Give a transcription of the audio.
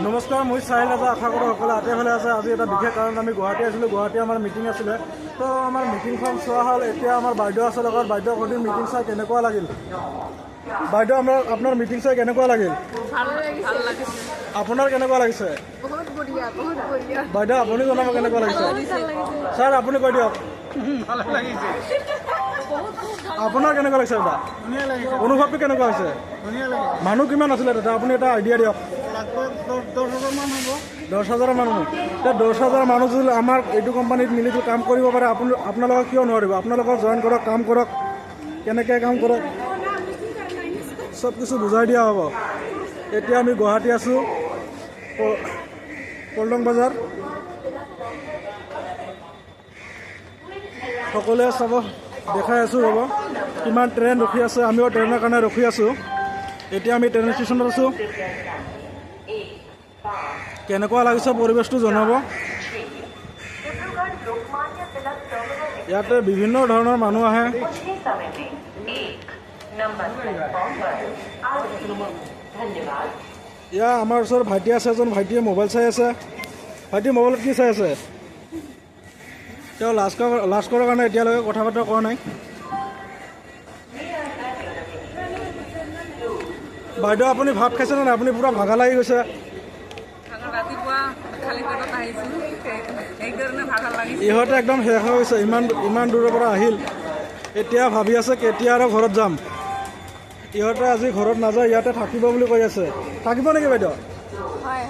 নমস্কাৰ, মই চাহিল ৰাজা। আশা কৰোঁ সকলোৱে আঁতে ভালে আছে। আজি এটা বিশেষ কাৰণ আমি গুৱাহাটী আছিলোঁ। গুৱাহাটী আমাৰ মিটিং আছিলে, তো আমাৰ মিটিংখন চোৱা হ'ল। এতিয়া আমাৰ বাইদেউ আছে লগত। বাইদেউ সুধিম মিটিং চাই কেনেকুৱা লাগিল। বাইদেউ, আপোনাৰ মিটিং চাই কেনেকুৱা লাগিল? আপোনাৰ কেনেকুৱা লাগিছে? বাইদেউ, আপুনি জনাব কেনেকুৱা লাগিছে? ছাৰ, আপুনি কৈ দিয়ক। আপোনাৰ কেনেকুৱা লাগিছে দাদা? অনুভৱটো কেনেকুৱা হৈছে? মানুহ কিমান আছিলে দাদা? আপুনি এটা আইডিয়া দিয়ক। 10,000 মানুহ। এতিয়া 10,000 মানুহ যদি আমাৰ এইটো কোম্পানীত মিলি কাম কৰিব পাৰে, আপোনালোকক কিয় নোৱাৰিব? আপোনালোকক জইন কৰক, কাম কৰক। কেনেকৈ কাম কৰক চব কিছু বুজাই দিয়া হ'ব। এতিয়া আমি গুৱাহাটী আছোঁ, পল্টন বজাৰ। সকলোৱে চাব, দেখাই আছোঁ ৰ'ব কিমান ট্ৰেইন ৰখি আছে। আমিও ট্ৰেইনৰ কাৰণে ৰখি আছোঁ। এতিয়া আমি ট্ৰেইন ষ্টেচনত আছোঁ। কেনেকুৱা লাগিছে পৰিৱেশটো জনাব। ইয়াতে বিভিন্ন ধৰণৰ মানুহ আহে। ইয়াৰ আমাৰ ওচৰত ভাইটি আছে এজন। ভাইটিয়ে মোবাইল চাই আছে। ভাইটি মোবাইলত কি চাই আছে? তেওঁ লাজ কৰাৰ কাৰণে এতিয়ালৈকে কথা বতৰা কৰা নাই। বাইদেউ, আপুনি ভাত খাইছেনে নাই? আপুনি পূৰা ভাগা লাগি গৈছে। ইহঁতে একদম শেষ হৈ গৈছে। ইমান দূৰৰ পৰা আহিল, এতিয়া ভাবি আছে কেতিয়া আৰু ঘৰত যাম। ইহঁতে আজি ঘৰত নাযায়, ইয়াতে থাকিব বুলি কৈ আছে। থাকিব নেকি বাইদেউ? হয়।